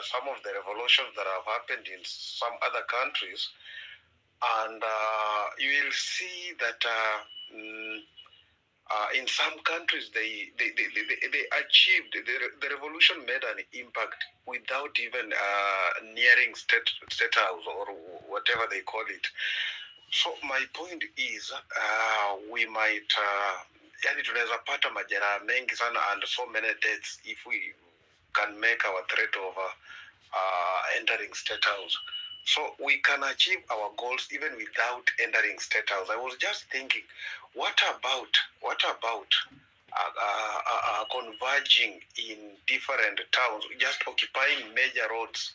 some of the revolutions that have happened in some other countries, and you will see that in some countries they achieved the revolution made an impact without even nearing state house or whatever they call it. So my point is we might yani tunaweza pata majeraha mengi sana and so many deaths if we can make our threat of entering state house. So we can achieve our goals even without entering state house. I was just thinking, what about converging in different towns, just occupying major roads?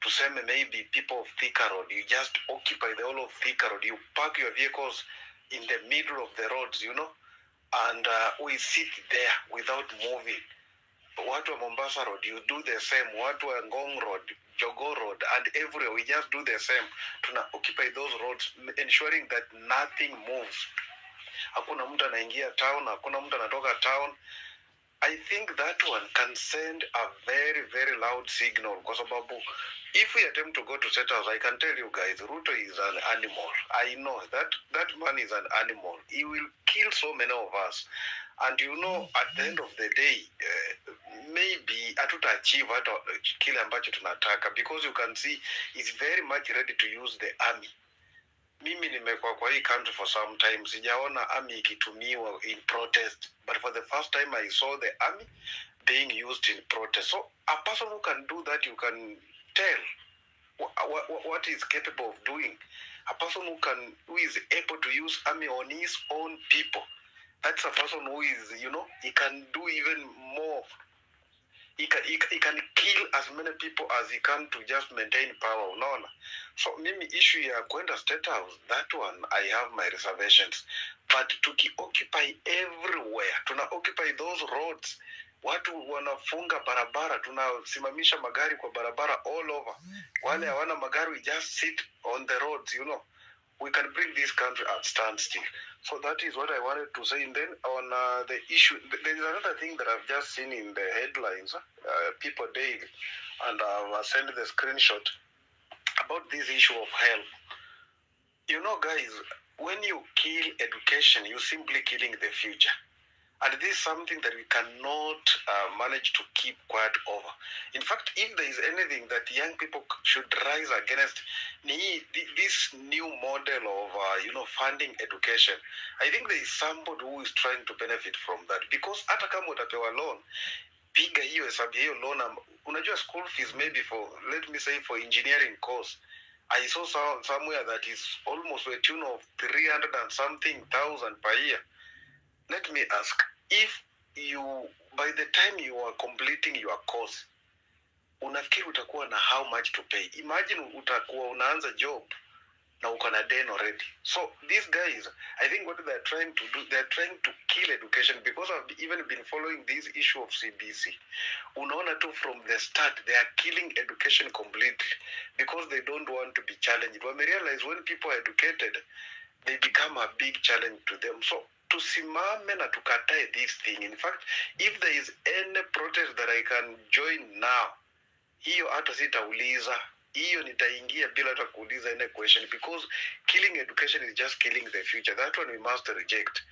To say maybe people of Thika Road, you just occupy the whole of Thika Road. You park your vehicles in the middle of the roads, and we sit there without moving. Watu wa Mombasa Road, you do the same. Watu wa Ngong Road, Jogo Road, and everywhere, we just do the same. Tuna occupy those roads, ensuring that nothing moves. Hakuna mtu anaingia town, hakuna mtu anatoka town. I think that one can send a very, very loud signal. Because if we attempt to go to state house, I can tell you guys, Ruto is an animal. I know that man is an animal. He will kill so many of us. And at the end of the day, maybe hatuta achieve hata kile ambacho tunataka, because you can see he's very much ready to use the army. Mimi nimekuwa kwa hii country for some time, sijaona army ikitumiwa in protest, but for the first time I saw the army being used in protest. So a person who can do that, you can tell what is capable of doing. A person who is able to use army on his own people, that's a person who is, he can do even more. He can kill as many people as he can to just maintain power. No. So mimi issue ya kwenda state house, that one I have my reservations. But occupy everywhere, tuna occupy those roads. Watu wanafunga barabara, tunasimamisha magari kwa barabara all over. Wale hawana magari, we just sit on the roads, We can bring this country at standstill. So that is what I wanted to say. And then on the issue, there is another thing that I've just seen in the headlines, People Daily, and I've sent the screenshot about this issue of health. Guys, when you kill education, you're simply killing the future. And this is something that we cannot manage to keep quiet over. In fact, if there is anything that young people should rise against, this new model of funding education, I think there is somebody who is trying to benefit from that. Because hata kama utapewa loan, piga hiyo hesabu hiyo loan, unajua school fees maybe for, let me say, for engineering course, I saw somewhere that is almost a tune of 300 and something thousand per year. Let me ask, if you, by the time you are completing your course, unafikiri utakuwa na how much to pay? Imagine utakuwa unaanza job na uko na den already. So these guys, I think what they're trying to do, they're trying to kill education, because I've even been following this issue of CBC. Unaona tu from the start, they are killing education completely because they don't want to be challenged. When they realize when people are educated, they become a big challenge to them. So tusimame na tukatae this thing. In fact, if there is any protest that I can join now, hiyo hata sitauliza, hiyo nitaingia bila hata kuuliza any question, because killing education is just killing the future. That one we must reject.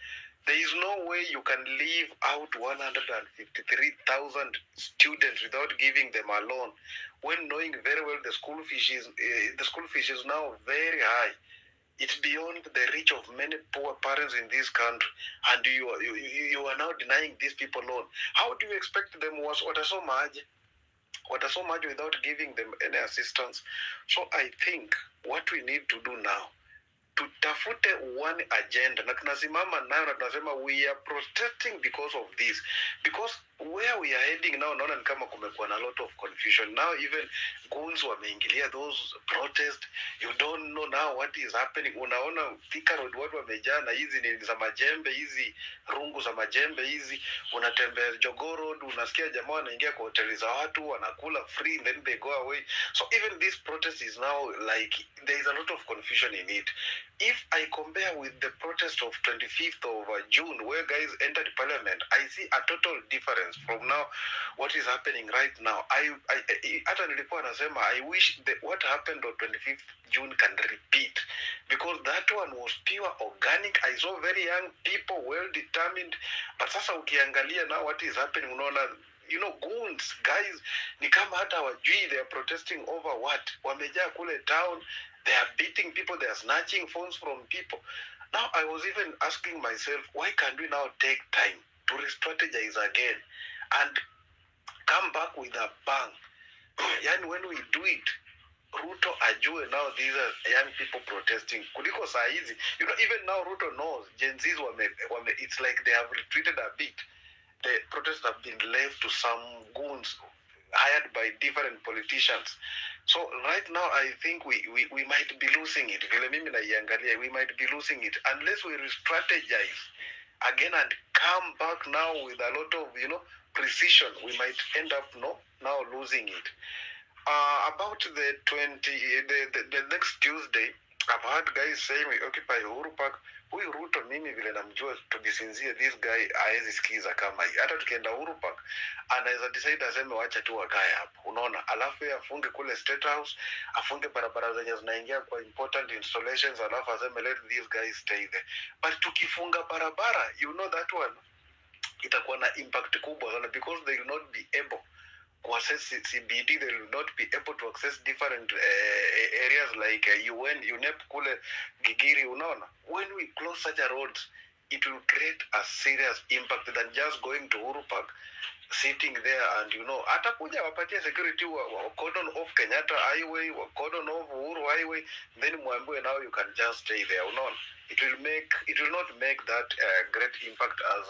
There is no way you can leave out 153,000 students without giving them a loan, when knowing very well the school fees is now very high. It's beyond the reach of many poor parents in this country, and you are now denying these people loan. How do you expect them so much without giving them any assistance? So I think what we need to do now, tutafute one agenda na tunasimama nayo na tunasema we are protesting because of this, because where we are heading now, naona ni kama kumekuwa na lot of confusion now. Even goons wameingilia those protests, you don't know now what is happening. Unaona Thika Road watu wamejaa na hizi ni za majembe, hizi rungu za majembe hizi. Unatembea Jogo Road, unasikia jamaa wanaingia kwa hoteli za watu wanakula free, then they go away. So even this protest is now like there is a lot of confusion in it. If I compare with the protest of 25th of June, where guys entered parliament, I see a total difference. politicians from now, what is happening right now. Hata nilikuwa nasema, I wish what happened on 25th June can repeat, because that one was pure organic. I saw very young people, well determined, but sasa ukiangalia now what is happening, unaona, goons, guys, ni kama hata wajui they are protesting over what. Wamejaa kule town, they are beating people, they are snatching phones from people. Now, I was even asking myself, why can't we now take time to re-strategize again and come back with a bang? And when we do it, Ruto ajue now these are young people protesting. Kuliko saa hizi, even now Ruto knows Gen Z's it's like they have retreated a bit. The protests have been left to some goons hired by different politicians. So right now, I think we might be losing it. We might be losing it unless we re-strategize again and come back now with a lot of precision. We might end up now losing it. About the next Tuesday, I've heard guys saying we occupy Uhuru Park. Huyu Ruto mimi vile namjua, to be sincere, this guy haezi sikiza kama hii. Hata tukienda Uhuru Park anaweza decide aseme wacha tu wakae hapo, unaona, alafu yeye afunge kule State House, afunge barabara zenye zinaingia kwa important installations, alafu aseme let these guys stay there. But tukifunga barabara, that one itakuwa na impact kubwa sana, because they will not be able to access CBD. They will not be able to access different areas like UNEP kule Gigiri, unaona. When we close such a roads, it will create a serious impact than just going to Uhuru Park, sitting there and atakuja wapatie security wa cordon off Kenyatta Highway, wa cordon off Uhuru Highway, then mwambie now you can just stay there, unaona. It will not make that great impact as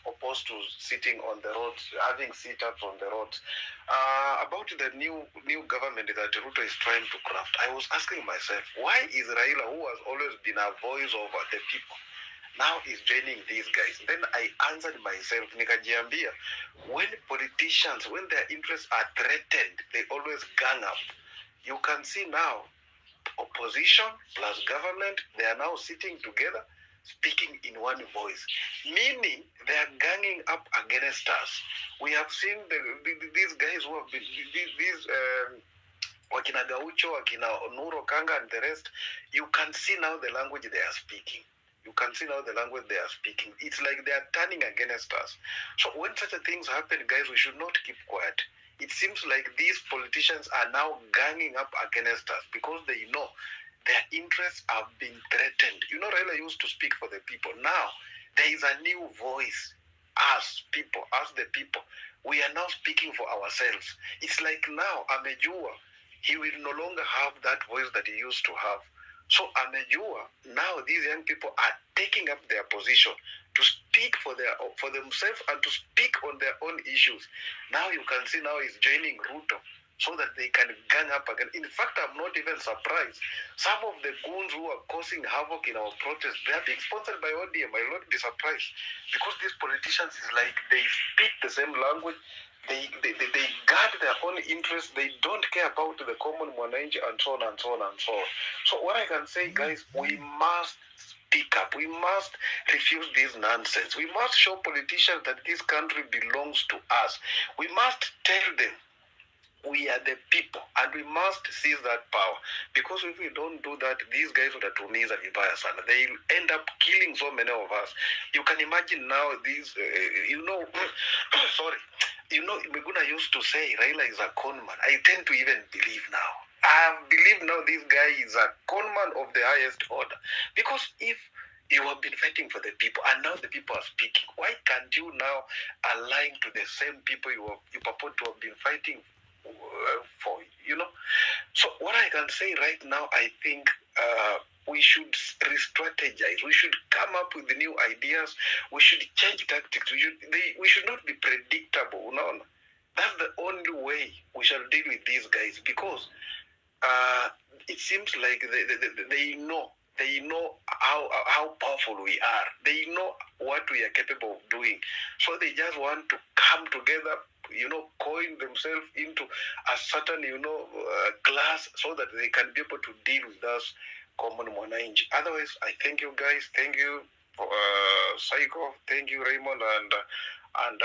opposed to sitting on the roads, having sit-ups on the roads. About the new government that Ruto is trying to craft, I was asking myself, why is Raila, who has always been a voice of the people, now is joining these guys? Then I answered myself, nikajiambia, when politicians, when their interests are threatened, they always gang up. You can see now, opposition plus government, they are now sitting together, speaking in one voice, meaning they are ganging up against us. We have seen these guys who have been, these Wakina Gaucho, Wakina Nuro Kanga and the rest. You can see now the language they are speaking. It's like they are turning against us. So when such things happen, guys, we should not keep quiet. It seems like these politicians are now ganging up against us because they know their interests have been threatened. Raila used to speak for the people. Now, there is a new voice. Us the people. We are now speaking for ourselves. It's like now, Amejua, he will no longer have that voice that he used to have. So Amejua, now these young people are taking up their position to speak for themselves and to speak on their own issues. Now you can see now he's joining Ruto, so that they can gang up again. In fact, I'm not even surprised. Some of the goons who are causing havoc in our protests, they are being sponsored by ODM. I will not be surprised. Because these politicians is like, they speak the same language. They guard their own interests. They don't care about the common mwananchi and so on and so on and so on. So what I can say, guys, we must speak up. We must refuse this nonsense. We must show politicians that this country belongs to us. We must tell them we are the people, and we must seize that power. Because if we don't do that, these guys would have tumiza vibaya sana. They will end up killing so many of us. You can imagine now these, sorry, Miguna used to say Raila is a conman. I tend to even believe now. I believe now this guy is a conman of the highest order. Because if you have been fighting for the people, and now the people are speaking, why can't you now align to the same people you purport to have been fighting for? So what I can say right now, I think we should re-strategize. We should come up with new ideas. We should change tactics. We should not be predictable. No. That's the only way we shall deal with these guys, because it seems like they know how powerful we are. They know what we are capable of doing. So they just want to come together, coin themselves into a certain, class, so that they can be able to deal with us, common mwananchi. Otherwise, I thank you guys. Thank you, Psycho. Thank you, Raymond, and